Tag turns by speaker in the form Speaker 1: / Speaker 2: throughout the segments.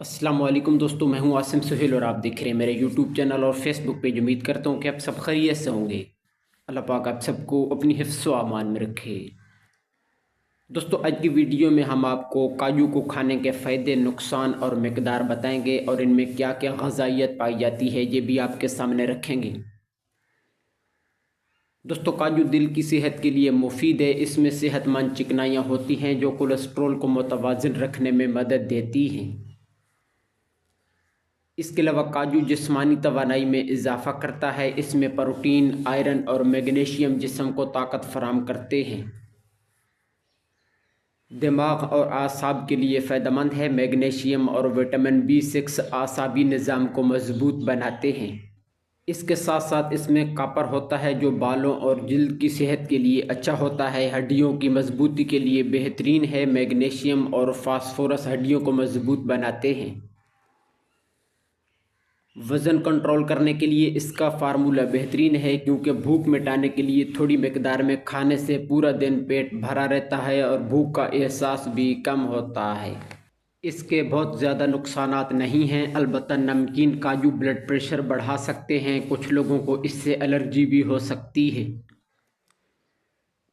Speaker 1: अस्सलाम वालेकुम दोस्तों, मैं हूं आसिम सुहेल और आप देख रहे हैं मेरे यूट्यूब चैनल और फेसबुक पेज। उम्मीद करता हूं कि आप सब खैरियत से होंगे। अल्लाह पाक आप सबको अपनी हिफ्ज़ व अमान में रखे। दोस्तों, आज की वीडियो में हम आपको काजू को खाने के फ़ायदे, नुकसान और मिकदार बताएंगे और इनमें क्या क्या ग़िज़ाइयत पाई जाती है ये भी आपके सामने रखेंगे। दोस्तों, काजू दिल की सेहत के लिए मुफीद है। इसमें सेहतमंद चिकनाइयाँ होती हैं जो कोलेस्ट्रॉल को मुतवाज़िन रखने में मदद देती हैं। इसके अलावा काजू जिस्मानी तवानाई में इजाफ़ा करता है। इसमें प्रोटीन, आयरन और मैग्नीशियम जिस्म को ताकत फराहम करते हैं। दिमाग और आसाब के लिए फ़ायदेमंद है। मैग्नीशियम और विटामिन B6 आसाबी निज़ाम को मजबूत बनाते हैं। इसके साथ साथ इसमें कॉपर होता है जो बालों और जिल्द की सेहत के लिए अच्छा होता है। हड्डियों की मजबूती के लिए बेहतरीन है। मैग्नीशियम और फास्फोरस हड्डियों को मजबूत बनाते हैं। वज़न कंट्रोल करने के लिए इसका फार्मूला बेहतरीन है, क्योंकि भूख मिटाने के लिए थोड़ी मिकदार में खाने से पूरा दिन पेट भरा रहता है और भूख का एहसास भी कम होता है। इसके बहुत ज़्यादा नुकसानात नहीं हैं, अलबत्ता नमकीन काजू ब्लड प्रेशर बढ़ा सकते हैं। कुछ लोगों को इससे एलर्जी भी हो सकती है।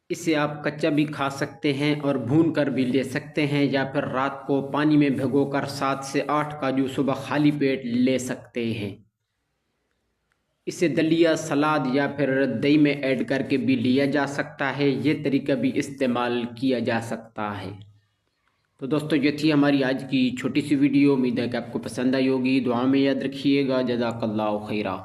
Speaker 1: इसे आप कच्चा भी खा सकते हैं और भून कर भी ले सकते हैं, या फिर रात को पानी में भिगोकर 7 से 8 काजू सुबह खाली पेट ले सकते हैं। इसे दलिया, सलाद या फिर दही में ऐड करके भी लिया जा सकता है। ये तरीका भी इस्तेमाल किया जा सकता है। तो दोस्तों, ये थी हमारी आज की छोटी सी वीडियो। उम्मीद है कि आपको पसंद आई होगी। दुआ में याद रखिएगा। जज़ाकल्लाहु खैरा।